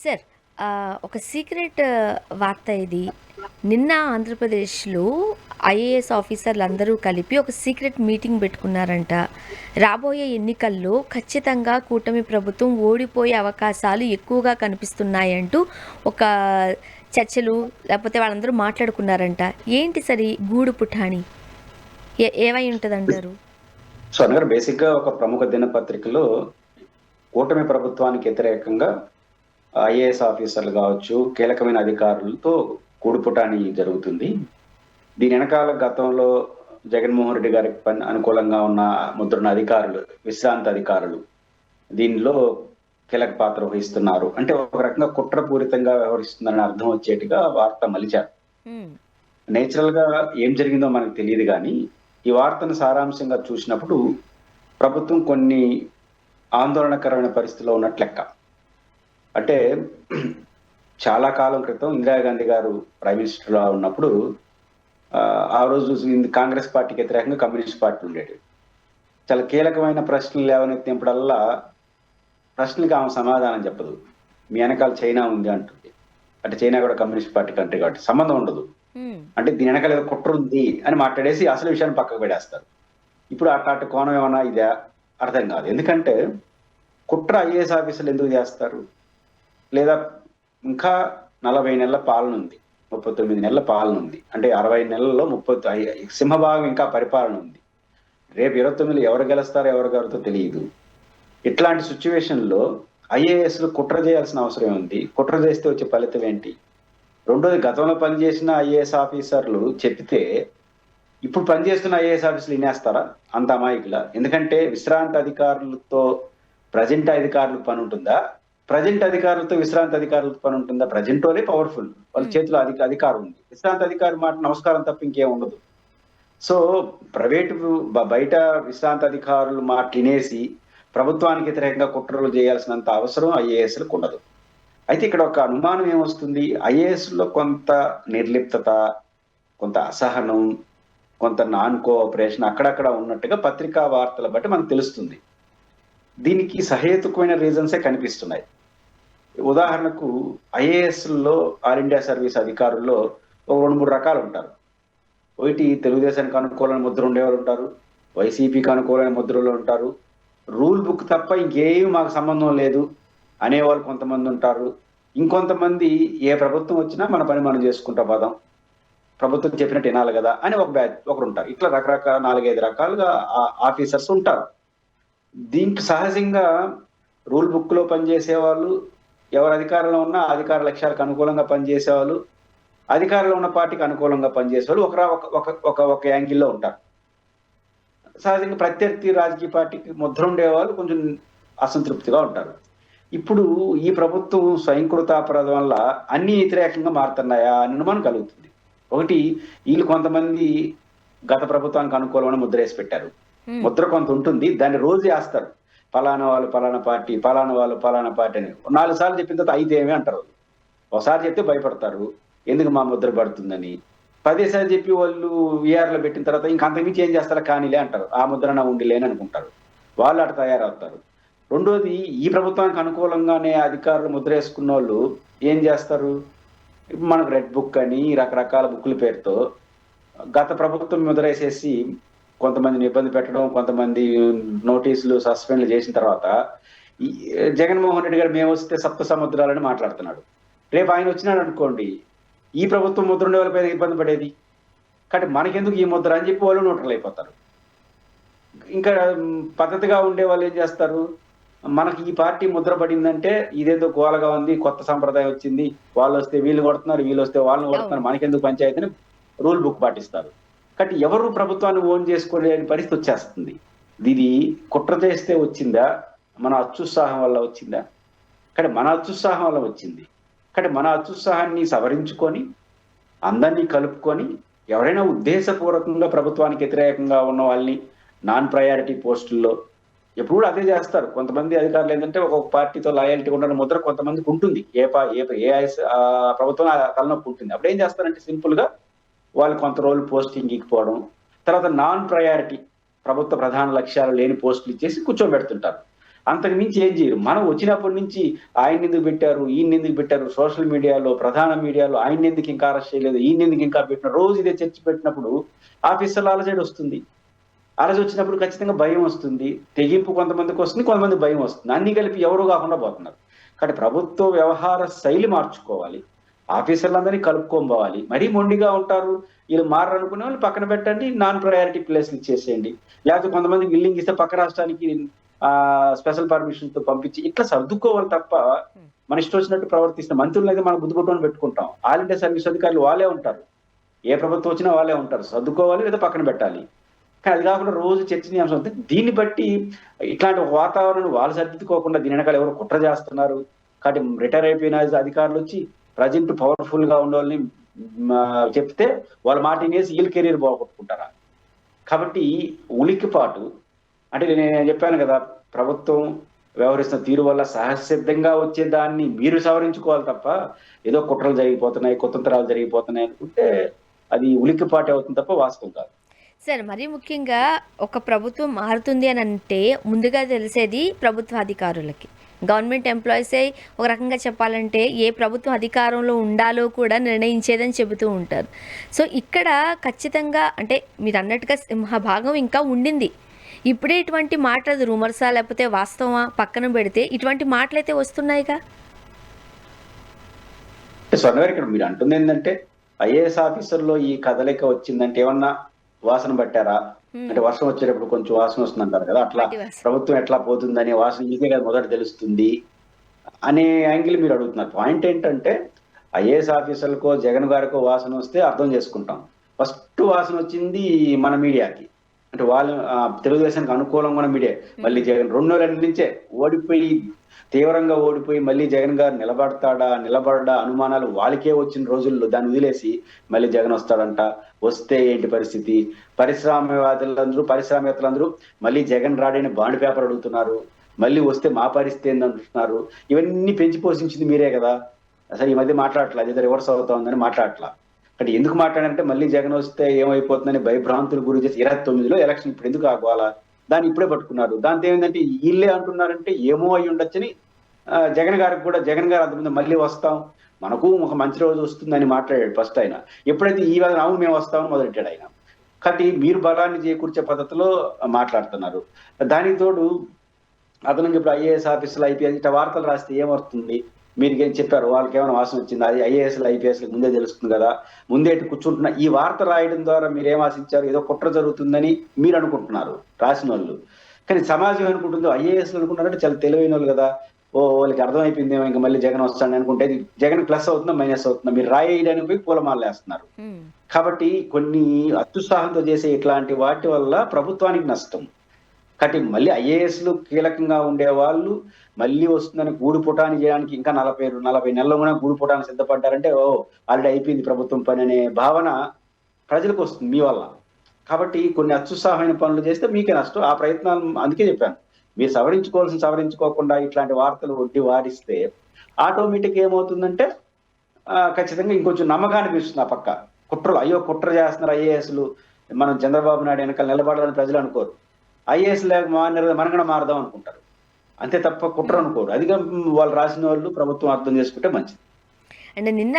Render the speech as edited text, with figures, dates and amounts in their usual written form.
Sir, ఒక secret వార్త ఇది. నిన్న ఆంధ్రప్రదేశ్‌లో ఐఏఎస్ ఆఫీసర్లందరూ కలిపి ఒక సీక్రెట్ మీటింగ్ పెట్టుకున్నారంట. రాబోయే ఎన్నికల్లో ఖచ్చితంగా కూటమి ప్రభుత్వం ఓడిపోయే అవకాశాలు ఎక్కువగా కనిపిస్తున్నాయంటూ ఒక చర్చలు లేకపోతే వాళ్ళందరూ మాట్లాడుకున్నారంట. ఏంటి సార్ ఈ గూడు పుఠాని? ఏమై ఉంటదంటారు? సో అనగా బేసిక్ గా ఒక ప్రముఖ దినపత్రికలో కూటమి ప్రభుత్వానికి వ్యతిరేకంగా ఐఏఎస్ ఆఫీసర్లు కావచ్చు, కీలకమైన అధికారులతో కూడుపుటాని జరుగుతుంది. దీని వెనకాల గతంలో జగన్మోహన్ రెడ్డి గారికి అనుకూలంగా ఉన్న ముద్రున్న అధికారులు, విశ్రాంత అధికారులు దీనిలో కీలక పాత్ర వహిస్తున్నారు. అంటే ఒక రకంగా కుట్రపూరితంగా వ్యవహరిస్తున్నారని అర్థం వచ్చేట్టుగా వార్త మలిచారు. నేచురల్ గా ఏం జరిగిందో మనకు తెలియదు కానీ ఈ వార్తను సారాంశంగా చూసినప్పుడు ప్రభుత్వం కొన్ని ఆందోళనకరమైన పరిస్థితిలో ఉన్నట్లు లెక్క. అంటే చాలా కాలం క్రితం ఇందిరాగాంధీ గారు ప్రైమ్ మినిస్టర్గా ఉన్నప్పుడు ఆ రోజు కాంగ్రెస్ పార్టీకి వ్యతిరేకంగా కమ్యూనిస్ట్ పార్టీ ఉండేది. చాలా కీలకమైన ప్రశ్నలు లేవనెత్తినప్పుడల్లా ప్రశ్నలకి ఆమె సమాధానం చెప్పదు. మీ వెనకాల చైనా ఉంది అంటుంది. అంటే చైనా కూడా కమ్యూనిస్ట్ పార్టీ కంట్రీ కాబట్టి సంబంధం ఉండదు. అంటే దీని వెనకాల ఏదో కుట్ర ఉంది అని మాట్లాడేసి అసలు విషయాన్ని పక్కకు పెడేస్తారు. ఇప్పుడు అట్లాంటి కోణం ఏమన్నా ఇదే అర్థం కాదు. ఎందుకంటే కుట్ర ఐఏఎస్ ఆఫీసర్లు ఎందుకు చేస్తారు? లేదా ఇంకా 40 నెలల పాలన ఉంది, 39 నెలల పాలన ఉంది, అంటే 60 నెలల్లో 30 సింహభాగం ఇంకా పరిపాలన ఉంది. రేపు 29 ఎవరు గెలుస్తారో ఎవరు గారితో తెలియదు. ఇట్లాంటి సిచ్యువేషన్లో ఐఏఎస్లు కుట్ర చేయాల్సిన అవసరం ఉంది. కుట్ర చేస్తే వచ్చే ఫలితం ఏంటి? రెండోది, గతంలో పనిచేసిన ఐఏఎస్ ఆఫీసర్లు చెప్తే ఇప్పుడు పనిచేస్తున్న ఐఏఎస్ ఆఫీసులు వినేస్తారా? అంత అమాయకుల? ఎందుకంటే విశ్రాంత అధికారులతో ప్రజెంట్ అధికారులకు పని ఉంటుందా? ప్రజెంట్ అధికారులతో విశ్రాంత అధికారులతో పని ఉంటుందా? ప్రజెంట్ వాళ్ళే పవర్ఫుల్, వాళ్ళ చేతిలో అధికారం ఉంది. విశ్రాంత అధికారి మాట నమస్కారం తప్ప ఇంకేం ఉండదు. సో ప్రైవేటు బయట విశ్రాంత అధికారులు మాట వినేసి ప్రభుత్వానికి వ్యతిరేకంగా కుట్రలు చేయాల్సినంత అవసరం ఐఏఎస్లకు ఉండదు. అయితే ఇక్కడ ఒక అనుమానం ఏమొస్తుంది? ఐఏఎస్లో కొంత నిర్లిప్తత, కొంత అసహనం, కొంత నాన్ కోఆపరేషన్ అక్కడక్కడ ఉన్నట్టుగా పత్రికా వార్తల బట్టి మనకు తెలుస్తుంది. దీనికి సహేతుకమైన రీజన్సే కనిపిస్తున్నాయి. ఉదాహరణకు ఐఏఎస్లో ఆల్ ఇండియా సర్వీస్ అధికారుల్లో ఒక 2-3 రకాలు ఉంటారు. ఒకటి తెలుగుదేశానికి అనుకూలమైన ముద్ర ఉండేవారు ఉంటారు, వైసీపీకి అనుకూలమైన ముద్రలో ఉంటారు, రూల్ బుక్ తప్ప ఇంకేం మాకు సంబంధం లేదు అనేవాళ్ళు కొంతమంది ఉంటారు. ఇంకొంతమంది ఏ ప్రభుత్వం వచ్చినా మన పని మనం చేసుకుంటా పోదాం, ప్రభుత్వం చెప్పినట్టు వినాలి కదా అని ఒకరు ఉంటారు. ఇట్లా రకరకాల 4-5 రకాలుగా ఆఫీసర్స్ ఉంటారు. దీనికి సహజంగా రూల్ బుక్ లో పనిచేసే వాళ్ళు, ఎవరు అధికారంలో ఉన్నా అధికార లక్ష్యాలకు అనుకూలంగా పనిచేసేవాళ్ళు, అధికారంలో ఉన్న పార్టీకి అనుకూలంగా పనిచేసేవాళ్ళు ఒక యాంగిల్లో ఉంటారు. సహజంగా ప్రత్యర్థి రాజకీయ పార్టీకి ముద్ర ఉండేవాళ్ళు కొంచెం అసంతృప్తిగా ఉంటారు. ఇప్పుడు ఈ ప్రభుత్వం స్వయంకృతాపరాధం వల్ల అన్ని వ్యతిరేకంగా మారుతున్నాయా అని అనుమానం కలుగుతుంది. ఒకటి, వీళ్ళు కొంతమంది గత ప్రభుత్వానికి అనుకూలమైన ముద్ర వేసి పెట్టారు. ముద్ర కొంత ఉంటుంది, దాన్ని రోజు వేస్తారు. ఫలానా వాళ్ళు ఫలానా పార్టీ, ఫలానా వాళ్ళు ఫలానా పార్టీ అని 4 సార్లు చెప్పిన తర్వాత 5 ఏమి అంటారు. ఒకసారి చెప్తే భయపడతారు, ఎందుకు మా ముద్ర పడుతుందని. 10 సార్లు చెప్పి వాళ్ళు వీఆర్లో పెట్టిన తర్వాత ఇంకా అంతకుమించి ఏం చేస్తారా కానీలే అంటారు. ఆ ముద్రన ఉండిలేని అనుకుంటారు. వాళ్ళు అటు తయారవుతారు. రెండోది, ఈ ప్రభుత్వానికి అనుకూలంగానే అధికారులు ముద్ర వేసుకున్న వాళ్ళు ఏం చేస్తారు? మనకు రెడ్ బుక్ అని రకరకాల బుక్ల పేరుతో గత ప్రభుత్వం ముద్ర వేసేసి కొంతమందిని ఇబ్బంది పెట్టడం, కొంతమంది నోటీసులు సస్పెండ్లు చేసిన తర్వాత జగన్మోహన్ రెడ్డి గారు మేము వస్తే సప్త సముద్రాలని మాట్లాడుతున్నాడు. రేపు ఆయన వచ్చినాడు అనుకోండి, ఈ ప్రభుత్వం ముద్ర ఉండే వాళ్ళపై ఇబ్బంది పడేది. కాబట్టి మనకెందుకు ఈ ముద్ర అని చెప్పి వాళ్ళు న్యూట్రల్ అయిపోతారు. ఇంకా పద్ధతిగా ఉండే వాళ్ళు ఏం చేస్తారు? మనకి ఈ పార్టీ ముద్ర పడిందంటే ఇదేదో గోలగా ఉంది, కొత్త సంప్రదాయం వచ్చింది, వాళ్ళు వస్తే వీళ్ళు కొడుతున్నారు, వీళ్ళు వస్తే వాళ్ళని కొడుతున్నారు, మనకెందుకు పంచాయతీ అని రూల్ బుక్ పాటిస్తారు. కాబట్టి ఎవరు ప్రభుత్వాన్ని ఓన్ చేసుకోలేని పరిస్థితి వచ్చేస్తుంది. ఇది కుట్ర చేస్తే వచ్చిందా, మన అత్యుత్సాహం వల్ల వచ్చిందా? కానీ మన అత్యుత్సాహం వల్ల వచ్చింది. కానీ మన అత్యుత్సాహాన్ని సవరించుకొని అందరినీ కలుపుకొని ఎవరైనా ఉద్దేశపూర్వకంగా ప్రభుత్వానికి వ్యతిరేకంగా ఉన్న వాళ్ళని నాన్ ప్రయారిటీ పోస్టుల్లో ఎప్పుడు అదే చేస్తారు. కొంతమంది అధికారులు ఏంటంటే ఒక్కొక్క పార్టీతో లాయాలిటీ ఉన్న ముద్ర కొంతమందికి ఉంటుంది. ఏ ప్రభుత్వం తలనొప్పి ఉంటుంది. అప్పుడు ఏం చేస్తారంటే సింపుల్ గా వాళ్ళు కొంత రోజులు పోస్టింగ్ ఇకపోవడం, తర్వాత నాన్ ప్రయారిటీ ప్రభుత్వ ప్రధాన లక్ష్యాలు లేని పోస్టులు ఇచ్చేసి కూర్చోబెడుతుంటారు. అంతకు మించి ఏం చేయరు. మనం వచ్చినప్పటి నుంచి ఆయన్నెందుకు పెట్టారు, ఈయన్నెందుకు పెట్టారు, సోషల్ మీడియాలో, ప్రధాన మీడియాలో ఆయన్నెందుకు ఇంకా అరెస్ట్ చేయలేదు, ఈయన్నెందుకు ఇంకా పెట్టినారు, రోజు ఇదే చర్చ పెట్టినప్పుడు ఆఫీసర్‌లో అలజడి వస్తుంది. అలజడి వచ్చినప్పుడు ఖచ్చితంగా భయం వస్తుంది. తెగింపు కొంతమందికి వస్తుంది, కొంతమందికి భయం వస్తుంది. అన్నీ కలిపి ఎవరు కాకుండా పోతున్నారు. కాబట్టి ప్రభుత్వ వ్యవహార శైలి మార్చుకోవాలి. ఆఫీసర్లందరినీ కలుపుకొని పోవాలి. మరీ మొండిగా ఉంటారు. వీళ్ళు మారరనుకునే వాళ్ళు పక్కన పెట్టండి. నాన్ ప్రయారిటీ ప్లేస్‌లు ఇచ్చేసేయండి. లేకపోతే కొంతమందికి బిల్డింగ్ ఇస్తే పక్క రాష్ట్రానికి స్పెషల్ పర్మిషన్‌తో పంపించి ఇట్లా సర్దుకోవాలి తప్ప మన ఇష్టం వచ్చినట్టు ప్రవర్తిస్తే మంత్రులనైతే మనం బుద్ధి పుట్టమని పెట్టుకుంటాం. ఆల్ ఇండియా సర్వీస్ అధికారులు వాళ్ళే ఉంటారు. ఏ ప్రభుత్వం వచ్చినా వాళ్ళే ఉంటారు. సర్దుకోవాలి లేదా పక్కన పెట్టాలి. కానీ అది కాకుండా రోజు చర్చనీయాంశం అవుతుంది. దీన్ని బట్టి ఇట్లాంటి ఒక వాతావరణం వాళ్ళు సర్దిద్దుకోకుండా దీని వెనకాల ఎవరో కుట్ర చేస్తున్నారు. కాబట్టి రిటైర్ అయిపోయిన అధికారులు వచ్చి ప్రజెంట్ పవర్‌ఫుల్ గా ఉన్నోళ్ళని చెప్తే వాళ్ళ మాట వినేసి వీళ్ళ కెరీర్ బాగొట్టుకుంటారా? కాబట్టి ఉలిక్కిపాటు అంటే నేను చెప్పాను కదా! ప్రభుత్వం వ్యవహరిస్తున్న తీరు వల్ల సహజసిద్ధంగా వచ్చేదాన్ని మీరు సవరించుకోవాలి తప్ప, ఏదో కుట్రలు జరిగిపోతున్నాయి, కుతంత్రాలు జరిగిపోతున్నాయి అనుకుంటే అది ఉలిక్కిపాటే అవుతుంది తప్ప వాస్తవం కాదు. సార్ మరీ ముఖ్యంగా ఒక ప్రభుత్వం మారుతుంది అని అంటే ముందుగా తెలిసేది ప్రభుత్వ అధికారులకి. గవర్నమెంట్ ఎంప్లాయీసే ఒక రకంగా చెప్పాలంటే ఏ ప్రభుత్వం అధికారంలో ఉండాలో కూడా నిర్ణయించేదని చెబుతూ ఉంటారు. సో ఇక్కడ ఖచ్చితంగా అంటే మీరు అన్నట్టుగా సింహభాగం ఇంకా ఉండింది. ఇప్పుడే ఇటువంటి మాటలు అది రూమర్సా లేకపోతే వాస్తవమా పక్కన పెడితే ఇటువంటి మాటలైతే వస్తున్నాయిగా. స్వర్ణ గారు ఇక్కడ మీరు అంటుంది ఏంటంటే ఐఏఎస్ ఆఫీసర్‌లో ఈ కదలిక వచ్చిందంటే ఏమన్నా వాసన పట్టారా? అంటే వర్షం వచ్చేటప్పుడు కొంచెం వాసన వస్తుందంటారు కదా! అట్లా మట్టి వాసన. ప్రభుత్వం ఎట్లా పోతుందనే వాసన మీకే కదా మొదట తెలుస్తుంది అనే యాంగిల్ మీరు అడుగుతున్నారు. పాయింట్ ఏంటంటే ఐఏఎస్ ఆఫీసర్‌లకో, జగన్ గారికో వాసన వస్తే అర్థం చేసుకుంటాం. ఫస్ట్ వాసన వచ్చింది మన మీడియాకి. అంటే వాళ్ళు తెలుగుదేశానికి అనుకూలంగా ఉన్న మీడియా. మళ్ళీ జగన్ 2 నెలల నుంచే ఓడిపోయి తీవ్రంగా ఓడిపోయి మళ్ళీ జగన్ గారు నిలబడడా అనుమానాలు వాళ్ళకే వచ్చిన రోజుల్లో దాన్ని వదిలేసి మళ్ళీ జగన్ వస్తాడంట, వస్తే ఏంటి పరిస్థితి, పారిశ్రామికవేత్తలందరూ మళ్ళీ జగన్ రాడని బాండ్ పేపర్ అడుగుతున్నారు, మళ్ళీ వస్తే మా పరిస్థితి ఏందంటున్నారు. ఇవన్నీ పెంచి పోషించింది మీరే కదా. అసలు ఈ మధ్య మాట్లాడట్లా, ఏదో రివర్స్ అవుతోందని మాట్లాడట్లా. అంటే ఎందుకు మాట్లాడారంటే మళ్ళీ జగన్ వస్తే ఏమైపోతుందని భయభ్రాంతులు గురి చేసి 29లో ఎలక్షన్ ఇప్పుడు ఎందుకు ఆగవాలా, దాన్ని ఇప్పుడే పట్టుకున్నారు. దాంతో ఏమైందంటే వీళ్ళే అంటున్నారంటే ఏమో అయి ఉండొచ్చని జగన్ గారు అంతకుముందు మళ్ళీ వస్తాం, మనకు ఒక మంచి రోజు వస్తుందని మాట్లాడాడు ఫస్ట్ ఆయన. ఎప్పుడైతే ఈ వాదన అవును మేము వస్తామని మొదలెట్టాడు ఆయన. కాబట్టి మీరు బలాన్ని చేకూర్చే పద్ధతిలో మాట్లాడుతున్నారు. దానికి తోడు అదనంగా ఇప్పుడు ఐఏఎస్ ఆఫీసులు, ఐపీఎస్ ఇట్లా వార్తలు రాస్తే ఏమవుతుంది? మీరేం చెప్పారు వాళ్ళకి ఏమైనా వాసన వచ్చింది, అది ఐఏఎస్లు ఐపీఎస్లకు ముందే తెలుస్తుంది కదా, ముందే కూర్చుంటున్న ఈ వార్త రాయడం ద్వారా మీరు ఏం ఆశించారు? ఏదో కుట్ర జరుగుతుందని మీరు అనుకుంటున్నారు రాసిన వాళ్ళు. కానీ సమాజం అనుకుంటుందో ఐఏఎస్లు అనుకుంటారంటే చాలా తెలివైన వాళ్ళు కదా, ఓ వాళ్ళకి అర్థమైపోయిందేమో ఇంకా మళ్ళీ జగన్ వస్తాడని అనుకుంటే జగన్ ప్లస్ అవుతుందా మైనస్ అవుతుందా మీరు రాయడానికి పోయి పూలమాలలు వేస్తున్నారు. కాబట్టి కొన్ని అత్యుత్సాహంతో చేసే ఇట్లాంటి వాటి వల్ల ప్రభుత్వానికి నష్టం. కాబట్టి మళ్ళీ ఐఏఎస్లు కీలకంగా ఉండే వాళ్ళు మళ్ళీ వస్తుందని గూడుపుటాని చేయడానికి ఇంకా 40 నెలలు కూడా గూడుపుటానికి సిద్ధపడ్డారంటే ఓ ఆల్రెడీ అయిపోయింది ప్రభుత్వం పని అనే భావన ప్రజలకు వస్తుంది మీ వల్ల. కాబట్టి కొన్ని అత్యుత్సాహమైన పనులు చేస్తే మీకే నష్టం. ఆ ప్రయత్నాలు అందుకే చెప్పాను. మీరు సవరించుకోకుండా ఇట్లాంటి వార్తలు ఒడ్డి వారిస్తే ఆటోమేటిక్ ఏమవుతుందంటే ఖచ్చితంగా ఇంకొంచెం నమ్మకాన్ని పెంచుతుంది ఆ పక్క. అయ్యో కుట్ర చేస్తున్నారు ఐఏఎస్లు, మనం చంద్రబాబు నాయుడు వెనకాల నిలబడాలని ప్రజలు అనుకోరు. ఐఏఎస్ మనం కూడా మారదాం అనుకుంటారు. అంతే తప్ప కుట్ర అనుకోరు. అదిగా వాళ్ళు రాసిన వాళ్ళు ప్రభుత్వం అర్థం చేసుకుంటే మంచిది. అండ్ నిన్న